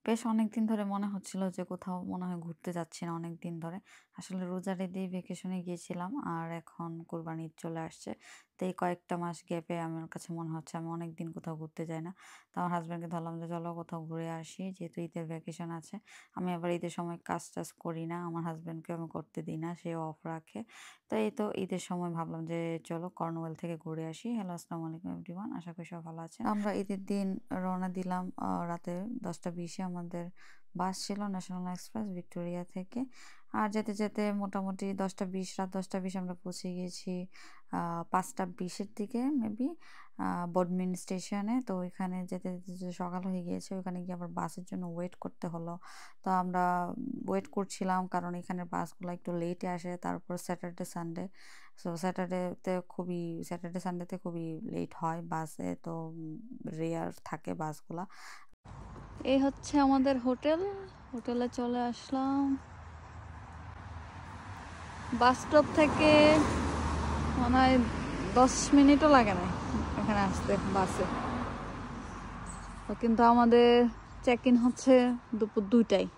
বেশ অনেকদিন ধরে মনে হচ্ছিল যে কোথাও মনে হয় ঘুরতে যাচ্ছি না অনেকদিন ধরে। আসলে রোজার ঈদেই ভ্যাকেশনে গিয়েছিলাম আর এখন কোরবানি ঈদ চলে আসছে। তো এই কয়েকটা মাস গ্যাপে আমার কাছে মনে হচ্ছে আমি অনেকদিন কোথাও ঘুরতে যাই না। তো আমার হাসব্যান্ডকে ধরলাম যে চলো কোথাও ঘুরে আসি। যেহেতু ঈদের ভ্যাকেশন আছে। আমি আবার ঈদের সময় কাজ-টাজ করি না। আমার হাসব্যান্ডকেও আমি করতে দিই না। সেও অফ রাখে। তো এই তো ঈদের সময় ভাবলাম যে চলো কর্নওয়াল থেকে ঘুরে আসি। হ্যালো আসসালামু আলাইকুম এভরিওয়ান। আশা করি সবাই ভালো আছেন। আমরা ঈদের দিন রওনা দিলাম রাতে ১০টা ২০ এ আমাদের বাস ছিল ন্যাশনাল এক্সপ্রেস ভিক্টোরিয়া থেকে। আর যেতে, যেতে মোটামুটি ১০টা ২০ রাত ১০টা ২০ আমরা পৌঁছে গিয়েছি ৫টা ২০ এর দিকে মেবি বডমিন স্টেশনে। তো ওইখানে যেতে, যেতে যে সকাল হয়ে গিয়েছে ওইখানে গিয়ে আবার বাসের জন্য ওয়েট করতে হলো। তো আমরা ওয়েট করছিলাম কারণ এখানের বাসগুলো একটু লেটে আসে। তারপর স্যাটারডে সানডে। সো স্যাটারডে সানডেতে খুবই লেট হয় বাসে। তো রেয়ার থাকে বাসগুলা। এই হচ্ছে আমাদের হোটেল। হোটেলে চলে আসলাম। বাস স্টপ থেকে মনে হয় ১০ মিনিটও লাগে না এখানে আসতে বাসে। তো কিন্তু আমাদের চেক ইন হচ্ছে দুপুর ২টায়।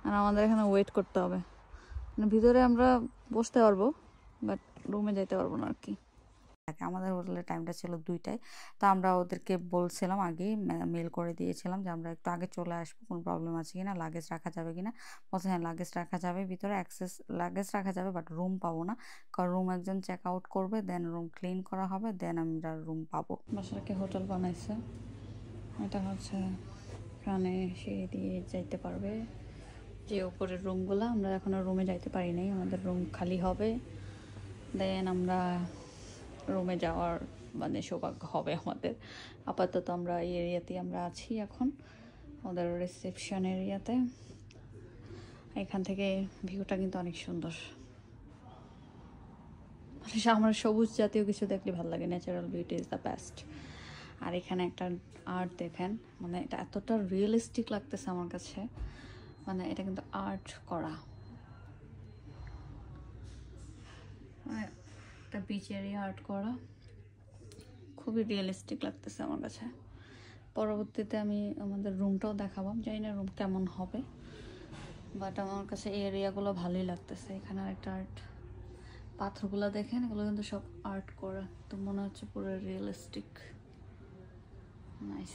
আর আমাদের এখানে ওয়েট করতে হবে। মানে ভিতরে আমরা বসতে পারবো বাট রুমে যেতে পারবো না আর কি। আমাদের হোটেলের টাইমটা ছিল ২টায়। তো আমরা ওদেরকে বলছিলাম আগেই মেইল করে দিয়েছিলাম যে আমরা একটু আগে চলে আসবো। কোনো প্রবলেম আছে কিনা, লাগেজ রাখা যাবে কিনা। বলছে হ্যাঁ লাগেজ রাখা যাবে ভিতরে লাগেজ রাখা যাবে বাট রুম পাবো না। কারণ রুম একজন চেক আউট করবে দেন রুম ক্লিন করা হবে দেন আমরা রুম পাবো। বাসাকে হোটেল বানাইছে। এটা হচ্ছে এখানে সিঁড়ি দিয়ে যাইতে পারবে। যে উপরের রুমগুলো আমরা এখনো রুমে যাইতে পারি নাই। আমাদের রুম খালি হবে। দেন আমরা রুমে যাওয়ার মানে সৌভাগ্য হবে আমাদের। আপাতত আমরা এই এরিয়াতেই আমরা আছি এখন ওদের রিসেপশন এরিয়াতে। এখান থেকে ভিউটা কিন্তু অনেক সুন্দর। মানে আমার সবুজ জাতীয় কিছু দেখলে ভালো লাগে। Natural beauty is the best. আর এখানে একটা আর্ট দেখেন, মানে এটা এতটা রিয়েলিস্টিক লাগতেছে আমার কাছে। মানে এটা কিন্তু আর্ট করা, মানে একটা বিচ এরিয়া আর্ট করা, খুবই রিয়েলিস্টিক লাগতেছে আমার কাছে। পরবর্তীতে আমি আমাদের রুমটাও দেখাবো, জানি না রুম কেমন হবে বাট আমার কাছে এই এরিয়াগুলো ভালোই লাগতেছে। এখানে একটা আর্ট, পাথরগুলো দেখেন এগুলো কিন্তু সব আর্ট করা, তো মনে হচ্ছে পুরো রিয়েলিস্টিক। নাইস।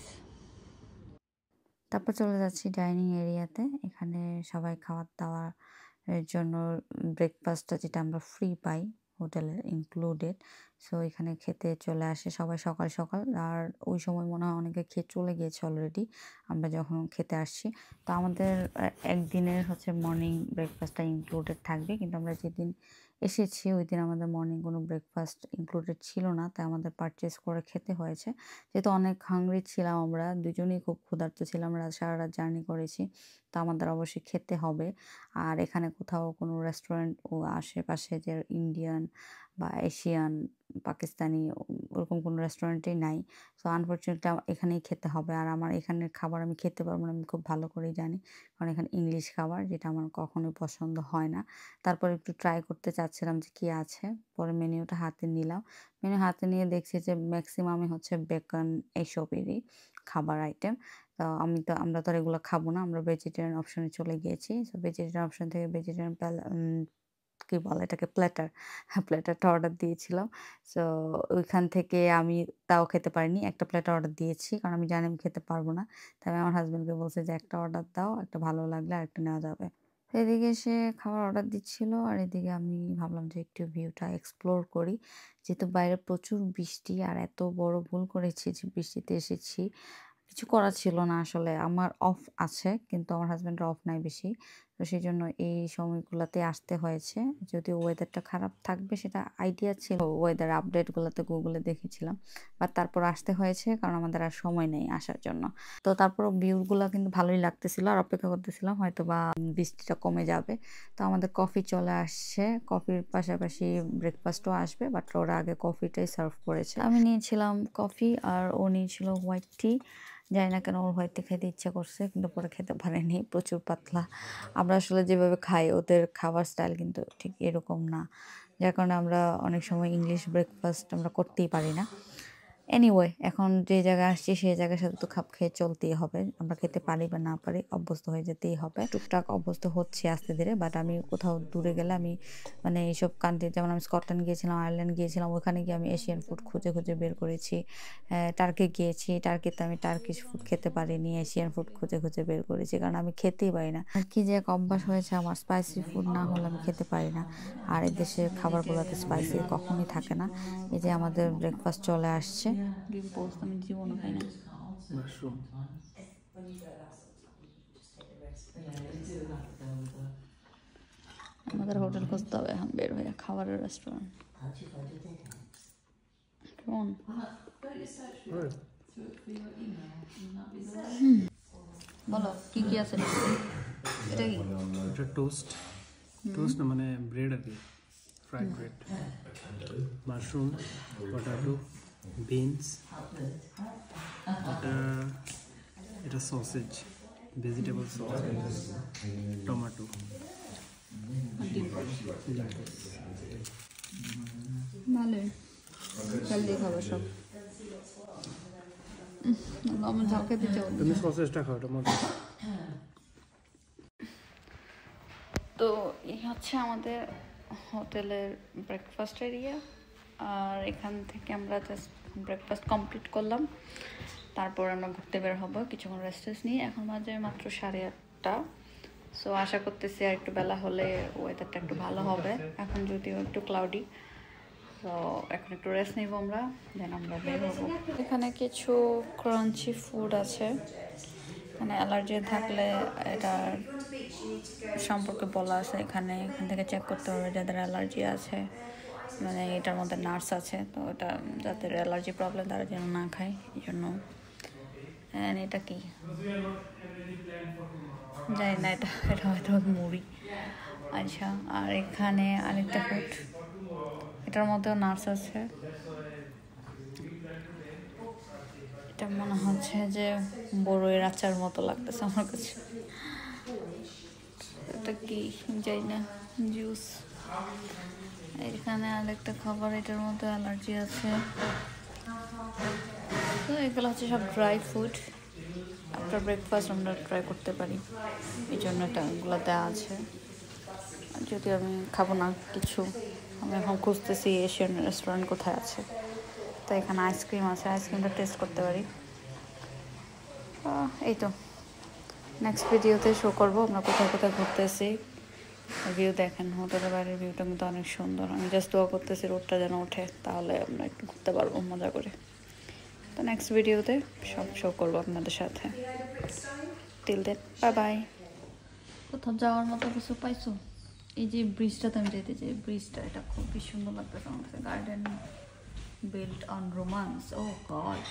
তারপর চলে যাচ্ছি ডাইনিং এরিয়াতে। এখানে সবাই খাওয়ার দাওয়ার জন্য ব্রেকফাস্টটা যেটা আমরা ফ্রি পাই হোটেলের ইনক্লুডেড। সো এখানে খেতে চলে আসে সবাই সকাল সকাল। আর ওই সময় মনে হয় অনেকে খেয়ে চলে গিয়েছে অলরেডি আমরা যখন খেতে আসছি। তো আমাদের একদিনের হচ্ছে মর্নিং ব্রেকফাস্টটা ইনক্লুডেড থাকবে, কিন্তু আমরা যেদিন এসেছি ওই দিন আমাদের মর্নিং কোনো ব্রেকফাস্ট ইনক্লুডেড ছিল না, তাই আমাদের পারচেস করে খেতে হয়েছে। যেহেতু অনেক হাংরি ছিলাম, আমরা দুজনেই খুব ক্ষুধার্ত ছিলাম, সারা রাত জার্নি করেছি, তো আমাদের অবশ্যই খেতে হবে। আর এখানে কোথাও কোনো রেস্টুরেন্ট ও আশেপাশে যে ইন্ডিয়ান বা এশিয়ান পাকিস্তানি ওরকম কোনো রেস্টুরেন্টেই নাই। সো আনফর্চুনেটলি এখানেই খেতে হবে। আর আমার এখানের খাবার আমি খেতে পারবো না, আমি খুব ভালো করেই জানি, কারণ এখানে ইংলিশ খাবার যেটা আমার কখনোই পছন্দ হয় না। তারপর একটু ট্রাই করতে চাচ্ছিলাম যে কী আছে। পরে মেনুটা হাতে নিলাম। মেনু হাতে নিয়ে দেখছি যে ম্যাক্সিমামই হচ্ছে বেকন এইসবেরই খাবার আইটেম। তো আমরা তো আর এগুলো খাবো না। আমরা ভেজিটেরিয়ান অপশনে চলে গিয়েছি। সো ভেজিটেরিয়ান অপশন থেকে ভেজিটেরিয়ান কি বলে এটাকে, প্ল্যাটার। হ্যাঁ, প্ল্যাটারটা অর্ডার দিয়েছিলাম। সো ওইখান থেকে আমি তাও খেতে পারিনি। একটা প্ল্যাটার অর্ডার দিয়েছি কারণ আমি জানি আমি খেতে পারবো না। তাই আমি আমার হাসব্যান্ডকে বলছি যে একটা অর্ডার দাও, একটা ভালো লাগলে আরেকটা নেওয়া যাবে। তো এদিকে সে খাবার অর্ডার দিচ্ছিল আর এদিকে আমি ভাবলাম যে একটু ভিউটা এক্সপ্লোর করি। যেহেতু বাইরে প্রচুর বৃষ্টি আর এত বড় ভুল করেছি যে বৃষ্টিতে এসেছি। কিছু করার ছিল না আসলে। আমার অফ আছে কিন্তু আমার হাসব্যান্ডের অফ নাই বেশি। তো সেজন্য এই সময়গুলাতে আসতে হয়েছে। যদিও ওয়েদারটা খারাপ থাকবে সেটা আইডিয়া ছিল। ওয়েদার আপডেটগুলোতে গুগলে দেখেছিলাম। বাট তারপর আসতে হয়েছে কারণ আমাদের আর সময় নেই আসার জন্য। তো তারপরও ভিউগুলা কিন্তু ভালোই লাগতেছিল আর অপেক্ষা করতেছিলাম হয়তোবা বৃষ্টিটা কমে যাবে। তো আমাদের কফি চলে আসছে। কফির পাশাপাশি ব্রেকফাস্টও আসবে বাট ওরা আগে কফিটাই সার্ভ করেছে। আমি নিয়েছিলাম কফি আর ও নিয়েছিল হোয়াইট টি। জানি না কেন ওর হোয়াইট টি খেতে ইচ্ছা করছে কিন্তু পরে খেতে পারেনি, প্রচুর পাতলা। আমরা আসলে যেভাবে খাই ওদের খাবার স্টাইল কিন্তু ঠিক এরকম না, যার কারণে আমরা অনেক সময় ইংলিশ ব্রেকফাস্ট আমরা করতেই পারি না। এনিওয়ে এখন যে জায়গায় আসছি সেই জায়গার সাথে তো খাপ খেয়ে চলতেই হবে, আমরা খেতে পারি বা না পারি অভ্যস্ত হয়ে যেতেই হবে। টুকটাক অভ্যস্ত হচ্ছে আস্তে ধীরে, বাট আমি কোথাও দূরে গেলে আমি মানে এইসব কান্ট্রি, যেমন আমি স্কটল্যান্ড গিয়েছিলাম, আয়ারল্যান্ড গিয়েছিলাম, ওখানে গিয়ে আমি এশিয়ান ফুড খুঁজে খুঁজে বের করেছি। টার্কি গিয়েছি, টার্কিতে আমি টার্কিশ ফুড খেতে পারিনি, এশিয়ান ফুড খুঁজে খুঁজে বের করেছি, কারণ আমি খেতেই পারি না। আর কি যে এক অভ্যাস হয়েছে আমার, স্পাইসি ফুড না হলে আমি খেতে পারি না। আর এই দেশের খাবারগুলোতে স্পাইসি কখনোই থাকে না। এই যে আমাদের ব্রেকফাস্ট চলে আসছে। আমি জীবনও খাই না। আমাদের হোটেল খুঁজতে হবে এখন বের হয়ে, খাবারের রেস্টুরেন্ট কেমন? বলো কি কি আছে? এটা কি? এটা টোস্ট। টোস্ট না মানে ব্রেড আর কি, fried bread, mushroom, potato, beans, এটা সসেজ, ভেজিটেবল সসেজ, টমেটো, ভালোই হেলদি খাবার সব। আমার ঝাল খেতে চাও? তুমি সসেজটা খাও, এটা মজা। তো এই হচ্ছে আমাদের হোটেলের ব্রেকফাস্ট এরিয়া, আর এখান থেকে আমরা জাস্ট ব্রেকফাস্ট কমপ্লিট করলাম, তারপর আমরা ঘুরতে বের হবো কিছুক্ষণ রেস্ট নিয়ে। এখন বাজে মাত্র 8:30। সো আশা করতেছি আর একটু বেলা হলে ওয়েদারটা একটু ভালো হবে, এখন যদিও একটু ক্লাউডি। তো এখন একটু রেস্ট নিব আমরা, দেন আমরা বের হবো। এখানে কিছু ক্রাঞ্চি ফুড আছে, মানে অ্যালার্জি থাকলে এটার সম্পর্কে বলা আছে এখানে, এখান থেকে চেক করতে হবে যাদের অ্যালার্জি আছে, মানে এটার মধ্যে নার্স আছে, তো এটা যাদের অ্যালার্জি প্রবলেম তারা যেন না খায়, এই জন্য। এটা কি জানি না, এটা এটা হয়তো মুড়ি। আচ্ছা, আর এখানে আরেকটা ফুড, এটার মধ্যেও নার্স আছে। এটা মনে হচ্ছে যে বড়ইয়ের আচার মতো লাগতেছে আমার কাছে। এটা কি জানি না, জুস। এখানে আরেকটা খাবার, এটার মধ্যে অ্যালার্জি আছে। তো এগুলো হচ্ছে সব ড্রাই ফুড, আফটার ব্রেকফাস্ট আমরা ট্রাই করতে পারি, এই জন্য এগুলো দেওয়া আছে। যদি আমি খাবো না কিছু, আমি এখন খুঁজতেছি এশিয়ান রেস্টুরেন্ট কোথায় আছে। তো এখানে আইসক্রিম আছে, আইসক্রিমটা টেস্ট করতে পারি। এই তো নেক্সট ভিডিওতে শো করবো আমরা কোথায় কোথায় ঘুরতেছি। ভিউ দেখেন, হোটেলের বাইরের ভিউটা কিন্তু অনেক সুন্দর। আমি জাস্ট দোয়া করতেছি রোডটা যেন ওঠে, তাহলে আমরা একটু ঘুরতে পারবো মজা করে। তো নেক্সট ভিডিওতে সব শো করবো আপনাদের সাথে। Till then bye bye. কোথাও যাওয়ার মতো কিছু পাইছো? এই যে ব্রিজটাতে আমি যেতে চাই, ব্রিজটা এটা খুবই সুন্দর লাগতেছে আমার কাছে, garden built on romance. Oh god.